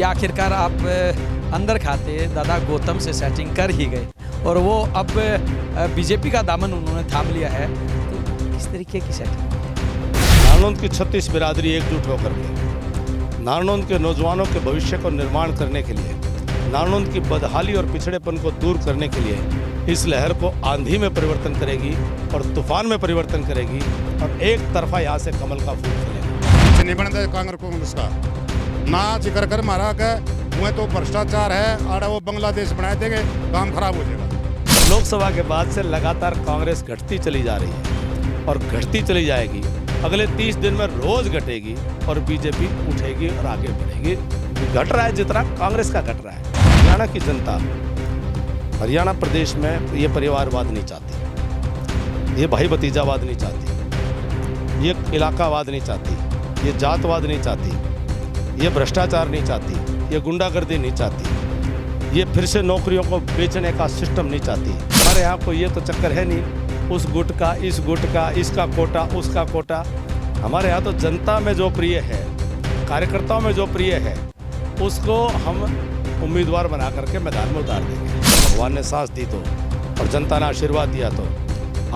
कि आखिरकार आप अंदर खाते दादा गौतम से सेटिंग कर ही गए और वो अब बीजेपी का दामन उन्होंने थाम लिया है, तो किस तरीके की सेटिंग? नारनौंद की 36 बिरादरी एकजुट होकर के नारनौंद के नौजवानों के भविष्य को निर्माण करने के लिए, नारनौंद की बदहाली और पिछड़ेपन को दूर करने के लिए इस लहर को आंधी में परिवर्तन करेगी और तूफान में परिवर्तन करेगी और एक तरफा यहाँ से कमल का फूल खिलेगा। नहीं बनता कांग्रेस का ना जिक्र कर मारा के वह तो भ्रष्टाचार है और वो बांग्लादेश बना देंगे, काम खराब हो जाएगा। लोकसभा के बाद से लगातार कांग्रेस घटती चली जा रही है और घटती चली जाएगी। अगले 30 दिन में रोज घटेगी और बीजेपी उठेगी और आगे बढ़ेगी। घट रहा है जितना कांग्रेस का घट रहा है। हरियाणा की जनता, हरियाणा प्रदेश में ये परिवारवाद नहीं चाहती, ये भाई भतीजावाद नहीं चाहती, ये इलाकावाद नहीं चाहती, ये जातवाद नहीं चाहती, ये भ्रष्टाचार नहीं चाहती, ये गुंडागर्दी नहीं चाहती, ये फिर से नौकरियों को बेचने का सिस्टम नहीं चाहती। हमारे यहाँ कोई ये तो चक्कर है नहीं उस गुट का, इस गुट का, इसका कोटा, उसका कोटा। हमारे यहाँ तो जनता में जो प्रिय है, कार्यकर्ताओं में जो प्रिय है, उसको हम उम्मीदवार बना करके मैदान में उतार देंगे। भगवान ने सांस दी तो और जनता ने आशीर्वाद दिया तो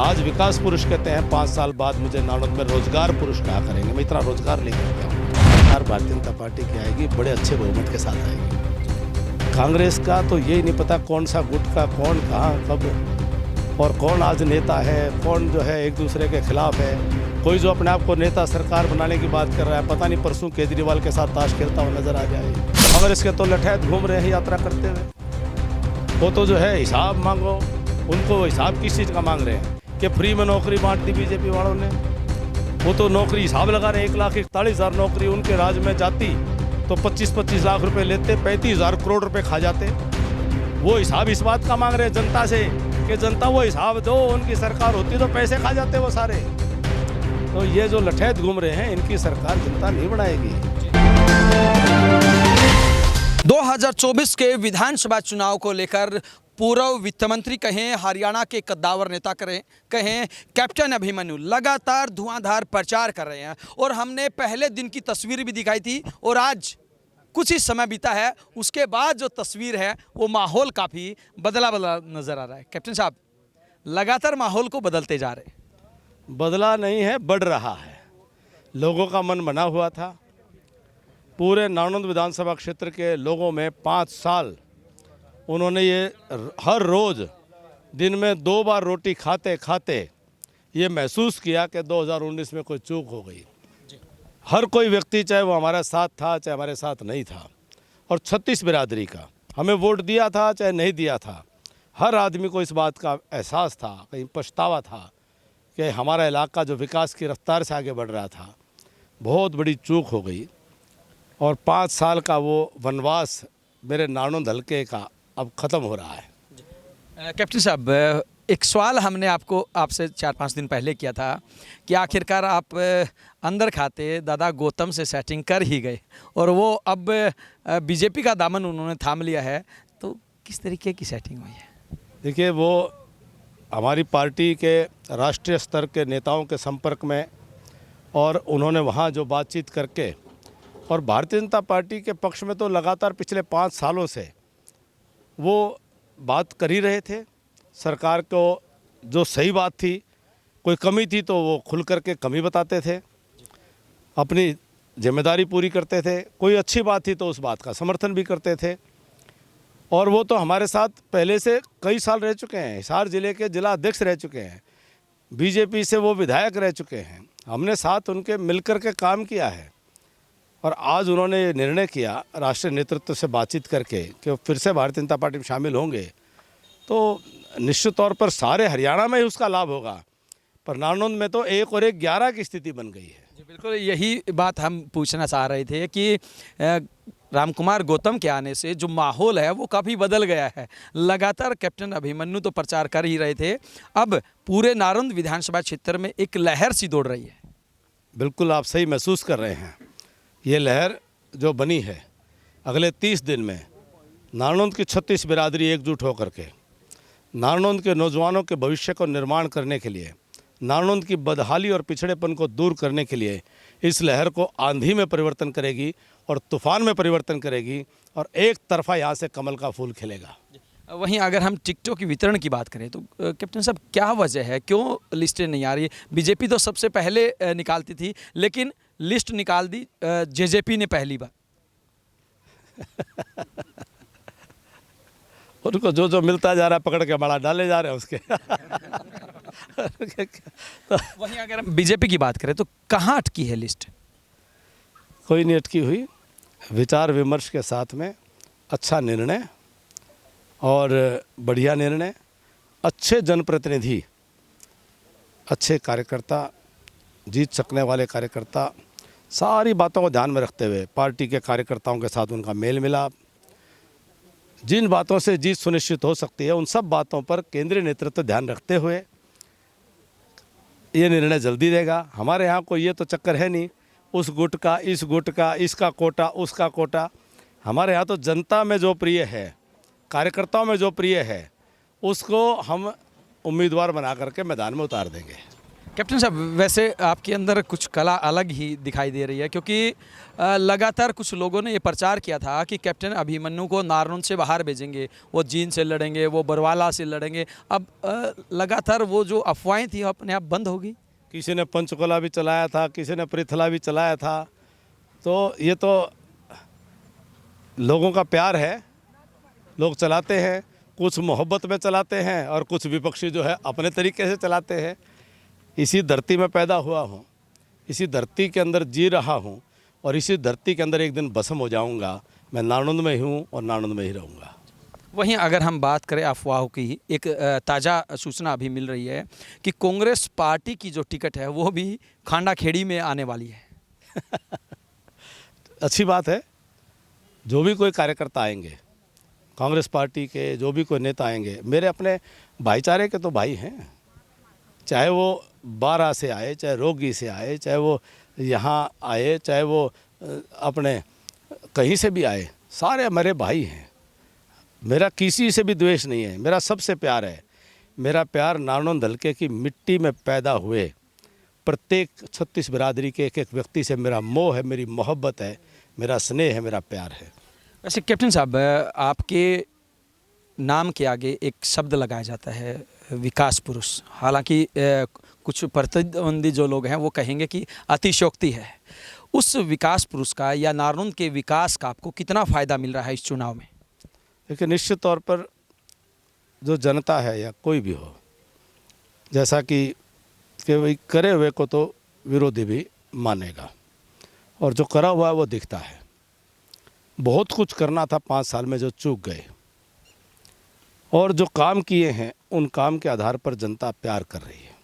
आज विकास पुरुष कहते हैं। 5 साल बाद मुझे नारनौंद में रोजगार पुरुष कहा करेंगे। मैं इतना रोजगार लेकर के आऊँ। सरकार भारतीय जनता पार्टी की आएगी, बड़े अच्छे बहुमत के साथ आएगी। कांग्रेस का तो यही नहीं पता कौन सा गुट का कौन कहाँ कब और कौन आज नेता है, कौन जो है एक दूसरे के खिलाफ है। कोई जो अपने आप को नेता सरकार बनाने की बात कर रहा है, पता नहीं परसों केजरीवाल के साथ ताश खेलता हुआ नजर आ जाए। कांग्रेस के तो लठैत घूम रहे हैं यात्रा करते हुए। वो तो जो है हिसाब मांगो, उनको हिसाब किस चीज़ का मांग रहे हैं कि फ्री में नौकरी बांट दी बीजेपी वालों ने। वो तो नौकरी हिसाब लगा रहे हैं। 1,41,000 नौकरी उनके राज्य में जाती तो 25-25 लाख रुपए लेते, 35,000 करोड़ रुपए खा जाते। वो हिसाब इस बात का मांग रहे हैं जनता से कि जनता वो हिसाब दो, उनकी सरकार होती तो पैसे खा जाते वो सारे। तो ये जो लठैत घूम रहे हैं, इनकी सरकार जनता नहीं बनाएगी। 2024 के विधानसभा चुनाव को लेकर पूर्व वित्त मंत्री कहें, हरियाणा के कद्दावर नेता कहें कैप्टन अभिमन्यु लगातार धुआंधार प्रचार कर रहे हैं और हमने पहले दिन की तस्वीर भी दिखाई थी और आज कुछ ही समय बीता है, उसके बाद जो तस्वीर है वो माहौल काफ़ी बदला नज़र आ रहा है। कैप्टन साहब, लगातार माहौल को बदलते जा रहे हैं। बदला नहीं है, बढ़ रहा है। लोगों का मन बना हुआ था। पूरे नारनौंद विधानसभा क्षेत्र के लोगों में 5 साल उन्होंने ये हर रोज़ दिन में 2 बार रोटी खाते खाते ये महसूस किया कि 2019 में कोई चूक हो गई। हर कोई व्यक्ति, चाहे वो हमारे साथ था चाहे हमारे साथ नहीं था, और 36 बिरादरी का हमें वोट दिया था चाहे नहीं दिया था, हर आदमी को इस बात का एहसास था, कहीं पछतावा था कि हमारा इलाका जो विकास की रफ्तार से आगे बढ़ रहा था, बहुत बड़ी चूक हो गई। और 5 साल का वो वनवास मेरे नारनौंद हल्के का अब ख़त्म हो रहा है। कैप्टन साहब, एक सवाल हमने आपसे 4-5 दिन पहले किया था कि आखिरकार आप अंदर खाते दादा गौतम से सेटिंग कर ही गए और वो अब बीजेपी का दामन उन्होंने थाम लिया है, तो किस तरीके की सेटिंग हुई है? देखिए, वो हमारी पार्टी के राष्ट्रीय स्तर के नेताओं के संपर्क में और उन्होंने वहाँ जो बातचीत करके, और भारतीय जनता पार्टी के पक्ष में तो लगातार पिछले 5 सालों से वो बात कर ही रहे थे। सरकार को जो सही बात थी, कोई कमी थी तो वो खुल करके कमी बताते थे, अपनी जिम्मेदारी पूरी करते थे। कोई अच्छी बात थी तो उस बात का समर्थन भी करते थे। और वो तो हमारे साथ पहले से कई साल रह चुके हैं। हिसार जिले के जिला अध्यक्ष रह चुके हैं, बीजेपी से वो विधायक रह चुके हैं। हमने साथ उनके मिलकर के काम किया है और आज उन्होंने ये निर्णय किया राष्ट्रीय नेतृत्व से बातचीत करके कि वो फिर से भारतीय जनता पार्टी में शामिल होंगे, तो निश्चित तौर पर सारे हरियाणा में ही उसका लाभ होगा। पर नारनौंद में तो 1 और 1 11 की स्थिति बन गई है। जी बिल्कुल, यही बात हम पूछना चाह रहे थे कि रामकुमार गौतम के आने से जो माहौल है वो काफ़ी बदल गया है। लगातार कैप्टन अभिमन्यु तो प्रचार कर ही रहे थे, अब पूरे नारनौंद विधानसभा क्षेत्र में एक लहर सी दौड़ रही है। बिल्कुल, आप सही महसूस कर रहे हैं। ये लहर जो बनी है, अगले 30 दिन में नारनौंद की 36 बिरादरी एकजुट होकर के नारनौंद के नौजवानों के भविष्य को निर्माण करने के लिए, नारनौंद की बदहाली और पिछड़ेपन को दूर करने के लिए इस लहर को आंधी में परिवर्तन करेगी और तूफान में परिवर्तन करेगी और एक तरफा यहाँ से कमल का फूल खिलेगा। वहीं अगर हम टिकटों की वितरण की बात करें तो कैप्टन साहब क्या वजह है, क्यों लिस्टें नहीं आ रही? बीजेपी तो सबसे पहले निकालती थी, लेकिन लिस्ट निकाल दी जेजेपी ने पहली बार। उनको जो जो मिलता जा रहा है पकड़ के बड़ा डाले जा रहे हैं उसके। तो वहीं अगर हम बीजेपी की बात करें तो कहाँ अटकी है लिस्ट? कोई नहीं अटकी हुई, विचार विमर्श के साथ में अच्छा निर्णय और बढ़िया निर्णय, अच्छे जनप्रतिनिधि, अच्छे कार्यकर्ता, जीत सकने वाले कार्यकर्ता, सारी बातों को ध्यान में रखते हुए पार्टी के कार्यकर्ताओं के साथ उनका मेल मिलाप, जिन बातों से जीत सुनिश्चित हो सकती है उन सब बातों पर केंद्रीय नेतृत्व ध्यान रखते हुए ये निर्णय जल्दी देगा। हमारे यहाँ कोई ये तो चक्कर है नहीं, उस गुट का, इस गुट का, इसका कोटा, उसका कोटा। हमारे यहाँ तो जनता में जो प्रिय है, कार्यकर्ताओं में जो प्रिय है, उसको हम उम्मीदवार बना करके मैदान में उतार देंगे। कैप्टन साहब, वैसे आपके अंदर कुछ कला अलग ही दिखाई दे रही है, क्योंकि लगातार कुछ लोगों ने ये प्रचार किया था कि कैप्टन अभिमन्यु को नारनौंद से बाहर भेजेंगे, वो जींद से लड़ेंगे, वो बरवाला से लड़ेंगे। अब लगातार वो जो अफवाहें थी अपने आप बंद होगी। किसी ने पंचकुला भी चलाया था, किसी ने पृथला भी चलाया था, तो ये तो लोगों का प्यार है, लोग चलाते हैं, कुछ मोहब्बत में चलाते हैं और कुछ विपक्षी जो है अपने तरीके से चलाते हैं। इसी धरती में पैदा हुआ हूँ, इसी धरती के अंदर जी रहा हूँ और इसी धरती के अंदर एक दिन भस्म हो जाऊँगा। मैं नारनौंद में ही हूँ और नारनौंद में ही रहूँगा। वहीं अगर हम बात करें अफवाहों की, एक ताज़ा सूचना अभी मिल रही है कि कांग्रेस पार्टी की जो टिकट है वो भी खांडा खेड़ी में आने वाली है। अच्छी बात है, जो भी कोई कार्यकर्ता आएंगे कांग्रेस पार्टी के, जो भी कोई नेता आएंगे, मेरे अपने भाईचारे के तो भाई हैं, चाहे वो बारा से आए, चाहे रोगी से आए, चाहे वो यहाँ आए, चाहे वो अपने कहीं से भी आए, सारे हमारे भाई हैं। मेरा किसी से भी द्वेष नहीं है, मेरा सबसे प्यार है। मेरा प्यार नारनौंद हलके की मिट्टी में पैदा हुए प्रत्येक 36 बिरादरी के एक एक व्यक्ति से मेरा मोह है, मेरी मोहब्बत है, मेरा स्नेह है, मेरा प्यार है। वैसे कैप्टन साहब, आपके नाम के आगे एक शब्द लगाया जाता है, विकास पुरुष। हालांकि कुछ प्रतिद्वंदी जो लोग हैं वो कहेंगे कि अतिशयोक्ति है। उस विकास पुरुष का या नारनौंद के विकास का आपको कितना फ़ायदा मिल रहा है इस चुनाव में? देखिए, निश्चित तौर पर जो जनता है या कोई भी हो, जैसा कि वही करे हुए को तो विरोधी भी मानेगा, और जो करा हुआ है वो दिखता है। बहुत कुछ करना था 5 साल में जो चूक गए, और जो काम किए हैं उन काम के आधार पर जनता प्यार कर रही है।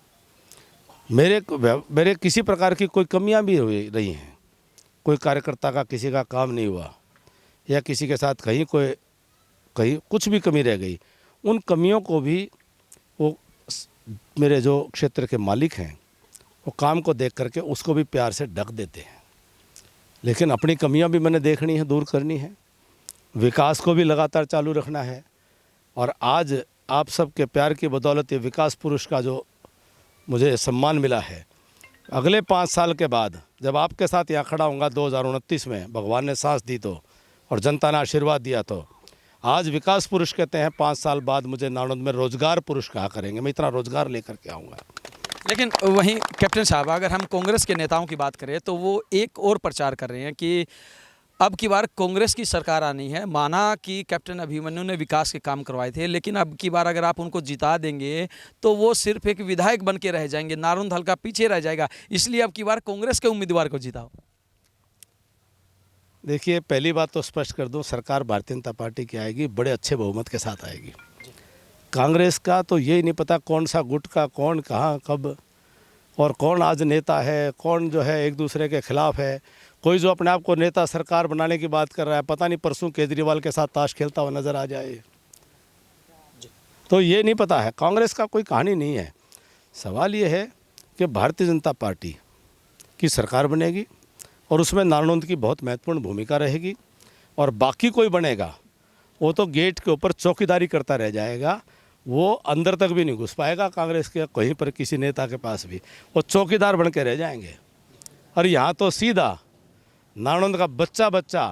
मेरे किसी प्रकार की कोई कमियां भी हुई रही हैं, कोई कार्यकर्ता का किसी का काम नहीं हुआ या किसी के साथ कहीं कुछ भी कमी रह गई, उन कमियों को भी वो मेरे जो क्षेत्र के मालिक हैं वो काम को देख करके उसको भी प्यार से ढक देते हैं। लेकिन अपनी कमियां भी मैंने देखनी है, दूर करनी है, विकास को भी लगातार चालू रखना है। और आज आप सबके प्यार की बदौलत ये विकास पुरुष का जो मुझे सम्मान मिला है, अगले 5 साल के बाद जब आपके साथ यहाँ खड़ा होऊंगा 2029 में, भगवान ने सांस दी तो और जनता ने आशीर्वाद दिया, तो आज विकास पुरुष कहते हैं, 5 साल बाद मुझे नारनौंद में रोजगार पुरुष कहा करेंगे। मैं इतना रोजगार लेकर के आऊँगा। लेकिन वहीं कैप्टन साहब, अगर हम कांग्रेस के नेताओं की बात करें तो वो एक और प्रचार कर रहे हैं कि अब की बार कांग्रेस की सरकार आनी है। माना कि कैप्टन अभिमन्यु ने विकास के काम करवाए थे, लेकिन अब की बार अगर आप उनको जिता देंगे तो वो सिर्फ एक विधायक बन के रह जाएंगे, नारनौंद हल्का पीछे रह जाएगा, इसलिए अब की बार कांग्रेस के उम्मीदवार को जिताओ। देखिए, पहली बात तो स्पष्ट कर दूं, सरकार भारतीय जनता पार्टी की आएगी, बड़े अच्छे बहुमत के साथ आएगी। कांग्रेस का तो यही नहीं पता कौन सा गुट का कौन कहाँ कब और कौन आज नेता है, कौन जो है एक दूसरे के खिलाफ है। कोई जो अपने आप को नेता सरकार बनाने की बात कर रहा है, पता नहीं परसों केजरीवाल के साथ ताश खेलता हुआ नजर आ जाए। तो ये नहीं पता है, कांग्रेस का कोई कहानी नहीं है। सवाल ये है कि भारतीय जनता पार्टी की सरकार बनेगी और उसमें नारनौंद की बहुत महत्वपूर्ण भूमिका रहेगी, और बाकी कोई बनेगा वो तो गेट के ऊपर चौकीदारी करता रह जाएगा, वो अंदर तक भी नहीं घुस पाएगा कांग्रेस के कहीं पर किसी नेता के पास भी, वो चौकीदार बन के रह जाएंगे। और यहाँ तो सीधा नाणंद का बच्चा बच्चा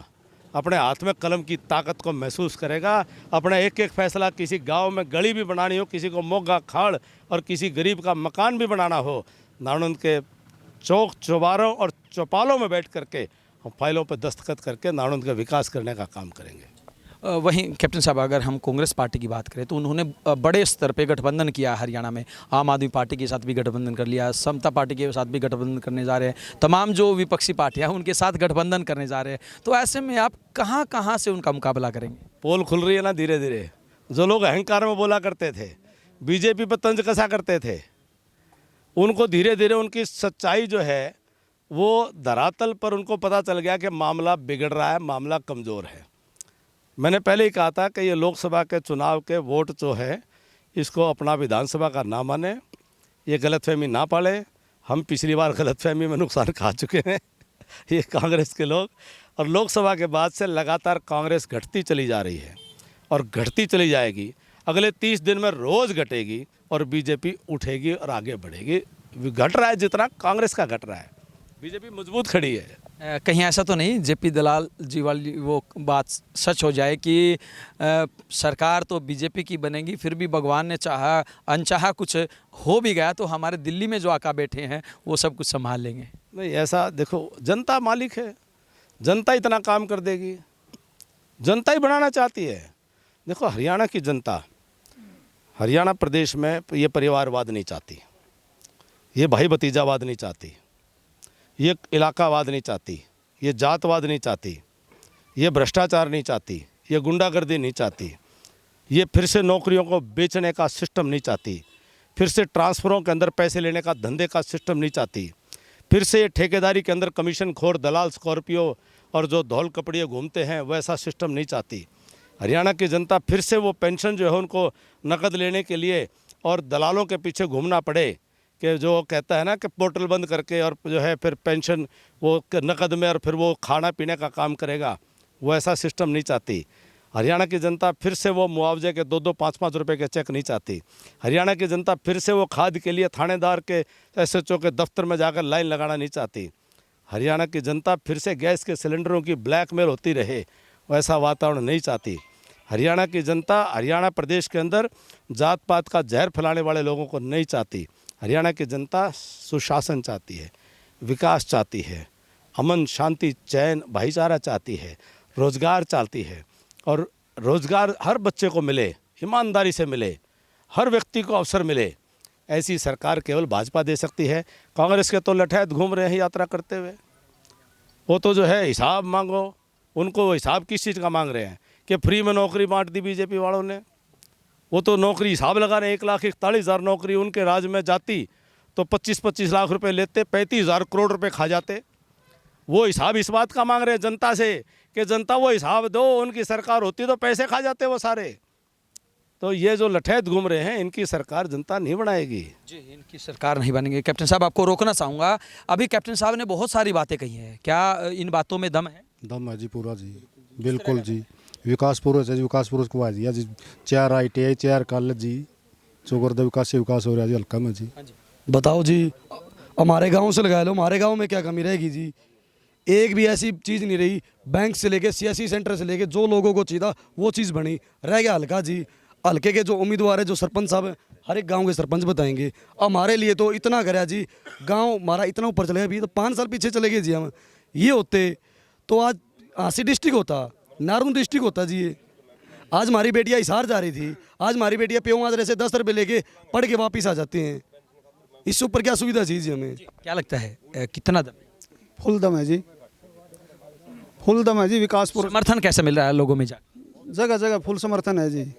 अपने हाथ में कलम की ताकत को महसूस करेगा। अपना एक एक फैसला, किसी गांव में गली भी बनानी हो, किसी को मोगा खाड़ और किसी गरीब का मकान भी बनाना हो, नाणंद के चौक चौबारों और चौपालों में बैठ करके हम फाइलों पर दस्तखत करके नाणंद का विकास करने का काम करेंगे। वहीं कैप्टन साहब, अगर हम कांग्रेस पार्टी की बात करें तो उन्होंने बड़े स्तर पे गठबंधन किया हरियाणा में। आम आदमी पार्टी के साथ भी गठबंधन कर लिया, समता पार्टी के साथ भी गठबंधन करने जा रहे हैं, तमाम जो विपक्षी पार्टियां हैं उनके साथ गठबंधन करने जा रहे हैं। तो ऐसे में आप कहां कहां से उनका मुकाबला करेंगे? पोल खुल रही है ना धीरे धीरे। जो लोग अहंकार में बोला करते थे, बीजेपी पर तंज कसा करते थे, उनको धीरे धीरे उनकी सच्चाई जो है वो धरातल पर उनको पता चल गया कि मामला बिगड़ रहा है, मामला कमज़ोर है। मैंने पहले ही कहा था कि ये लोकसभा के चुनाव के वोट जो है इसको अपना विधानसभा का ना माने, ये गलतफहमी ना पाले। हम पिछली बार गलतफहमी में नुकसान खा चुके हैं ये कांग्रेस के लोग। और लोकसभा के बाद से लगातार कांग्रेस घटती चली जा रही है और घटती चली जाएगी। अगले 30 दिन में रोज़ घटेगी और बीजेपी उठेगी और आगे बढ़ेगी। घट रहा है जितना कांग्रेस का घट रहा है, बीजेपी मजबूत खड़ी है। कहीं ऐसा तो नहीं जेपी दलाल जी वाली वो बात सच हो जाए कि सरकार तो बीजेपी की बनेगी, फिर भी भगवान ने चाहा अनचाहा कुछ हो भी गया तो हमारे दिल्ली में जो आका बैठे हैं वो सब कुछ संभाल लेंगे? नहीं, ऐसा देखो, जनता मालिक है, जनता इतना काम कर देगी, जनता ही बनाना चाहती है। देखो हरियाणा की जनता, हरियाणा प्रदेश में ये परिवारवाद नहीं चाहती, ये भाई भतीजावाद नहीं चाहती, ये इलाकावाद नहीं चाहती, ये जातवाद नहीं चाहती, ये भ्रष्टाचार नहीं चाहती, ये गुंडागर्दी नहीं चाहती, ये फिर से नौकरियों को बेचने का सिस्टम नहीं चाहती, फिर से ट्रांसफ़रों के अंदर पैसे लेने का धंधे का सिस्टम नहीं चाहती, फिर से ये ठेकेदारी के अंदर कमीशन खोर दलाल स्कॉर्पियो और जो धौल कपड़िए घूमते हैं वैसा सिस्टम नहीं चाहती। हरियाणा की जनता फिर से वो पेंशन जो है उनको नकद लेने के लिए और दलालों के पीछे घूमना पड़े कि जो कहता है ना कि पोर्टल बंद करके और जो है फिर पेंशन वो नकद में और फिर वो खाना पीने का काम करेगा, वो ऐसा सिस्टम नहीं चाहती। हरियाणा की जनता फिर से वो मुआवजे के 2-2, 5-5 रुपए के चेक नहीं चाहती। हरियाणा की जनता फिर से वो खाद के लिए थानेदार के SHO के दफ्तर में जाकर लाइन लगाना नहीं चाहती। हरियाणा की जनता फिर से गैस के सिलेंडरों की ब्लैकमेल होती रहे, वैसा वातावरण नहीं चाहती। हरियाणा की जनता हरियाणा प्रदेश के अंदर जात पात का जहर फैलाने वाले लोगों को नहीं चाहती। हरियाणा की जनता सुशासन चाहती है, विकास चाहती है, अमन शांति चैन भाईचारा चाहती है, रोज़गार चाहती है और रोज़गार हर बच्चे को मिले, ईमानदारी से मिले, हर व्यक्ति को अवसर मिले। ऐसी सरकार केवल भाजपा दे सकती है। कांग्रेस के तो लठैत घूम रहे हैं यात्रा करते हुए, वो तो जो है हिसाब मांगो, उनको हिसाब किस चीज़ का मांग रहे हैं कि फ्री में नौकरी बांट दी बीजेपी वालों ने। वो तो नौकरी हिसाब लगा रहे हैं, 1,41,000 नौकरी उनके राज्य में जाती तो 25-25 लाख रुपए लेते, 35,000 करोड़ रुपए खा जाते। वो हिसाब इस बात का मांग रहे हैं जनता से कि जनता वो हिसाब दो, उनकी सरकार होती तो पैसे खा जाते वो सारे। तो ये जो लठैत घूम रहे हैं इनकी सरकार जनता नहीं बनाएगी जी, इनकी सरकार नहीं बनेगी। कैप्टन साहब, आपको रोकना चाहूँगा, अभी कैप्टन साहब ने बहुत सारी बातें कही हैं, क्या इन बातों में दम है? दम है जी, पूरा जी, बिल्कुल जी। विकास पुरुष है जी, विकास पुरुष को आज दिया जी, 4 ITI 4 कॉलेज जी, चौगरद विकास हो रहा है जी हल्का में जी। बताओ जी, हमारे गांव से लगा लो, हमारे गांव में क्या कमी रहेगी जी? एक भी ऐसी चीज़ नहीं रही, बैंक से लेके सियासी सेंटर से लेके जो लोगों को चाहिए था वो चीज़ बनी। रह गया हल्का जी, हल्के के जो उम्मीदवार है, जो सरपंच साहब हैं, हर एक गांव के सरपंच बताएंगे। हमारे लिए तो इतना करा जी, गांव हमारा इतना ऊपर चले गया, अभी तो 5 साल पीछे चले गए जी। हम ये होते तो आज हाँसी डिस्ट्रिक्ट होता, नारून डिस्ट्रिक्ट होता जी। ये आज हमारी बेटियाँ हिसार जा रही थी, आज हमारी बेटियाँ प्यो माजरे से 10 रुपये लेके पढ़ के वापिस आ जाते हैं। इससे ऊपर क्या सुविधा चाहिए जी हमें? क्या लगता है कितना दम? फुल दम है जी, फुल दम है जी। विकास पुरुष समर्थन कैसे मिल रहा है लोगों में? जगह जगह फुल समर्थन है जी,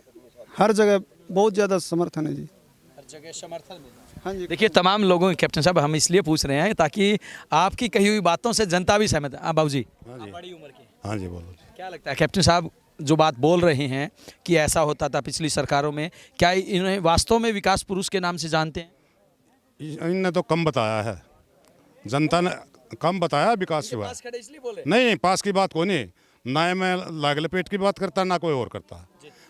हर जगह बहुत ज़्यादा समर्थन है जी, हर जगह समर्थन मिल रहा है। हाँ जी। देखिए तमाम लोगों, कैप्टन साहब हम इसलिए पूछ रहे हैं ताकि आपकी कही हुई बातों से जनता भी सहमत है। हाँ बाबू जी, बड़ी उम्र के, हाँ जी बोलो जी। क्या लगता है कैप्टन साहब जो बात बोल रहे हैं कि ऐसा होता था पिछली सरकारों में, क्या इन्हें वास्तव में विकास पुरुष के नाम से जानते हैं? इनने तो कम बताया है, जनता ने कम बताया विकास की बात। इसलिए बोले नहीं, पास की बात को नहीं, ना मैं लागले पेट की बात करता ना कोई और करता।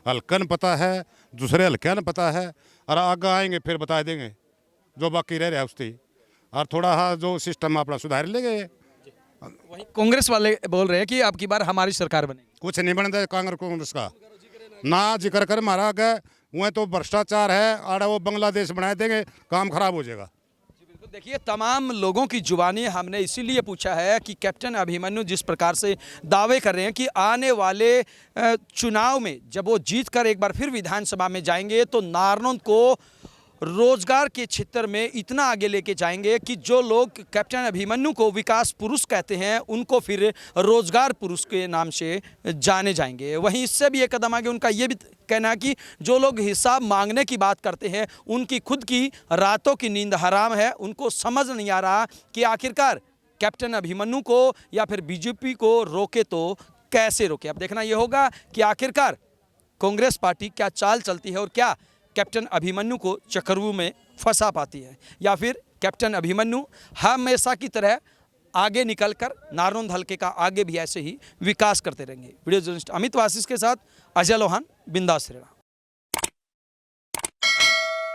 हल्कन पता है, दूसरे हल्के न पता है, और आगे आएंगे फिर बता देंगे जो बाकी रह रहा है उसकी। और थोड़ा सा जो सिस्टम अपना सुधार ले गए। वहीं कांग्रेस वाले बोल रहे हैं कि अब की बार हमारी सरकार बनेगी। कुछ नहीं बनता कांग्रेस का, ना जिक्र कर मारा के वह तो भ्रष्टाचार है और वो बांग्लादेश बना देंगे, काम खराब हो जाएगा। बिल्कुल, देखिए तमाम लोगों की जुबानी हमने इसीलिए पूछा है कि कैप्टन अभिमन्यु जिस प्रकार से दावे कर रहे हैं कि आने वाले चुनाव में जब वो जीत कर एक बार फिर विधानसभा में जाएंगे तो नारनौंद को रोजगार के क्षेत्र में इतना आगे लेके जाएंगे कि जो लोग कैप्टन अभिमन्यु को विकास पुरुष कहते हैं उनको फिर रोजगार पुरुष के नाम से जाने जाएंगे। वहीं इससे भी एक कदम आगे उनका ये भी कहना है कि जो लोग हिसाब मांगने की बात करते हैं उनकी खुद की रातों की नींद हराम है। उनको समझ नहीं आ रहा कि आखिरकार कैप्टन अभिमन्यु को या फिर बीजेपी को रोके तो कैसे रोके। अब देखना यह होगा कि आखिरकार कांग्रेस पार्टी क्या चाल चलती है और क्या कैप्टन अभिमन्यु को चक्रव्यूह में फंसा पाती है, या फिर कैप्टन अभिमन्यु हमेशा की तरह आगे निकलकर नारनौंद हलके का आगे भी ऐसे ही विकास करते रहेंगे। वीडियो जर्नलिस्ट अमित वासिस के साथ अजय लोहान, बिंदास रहेगा।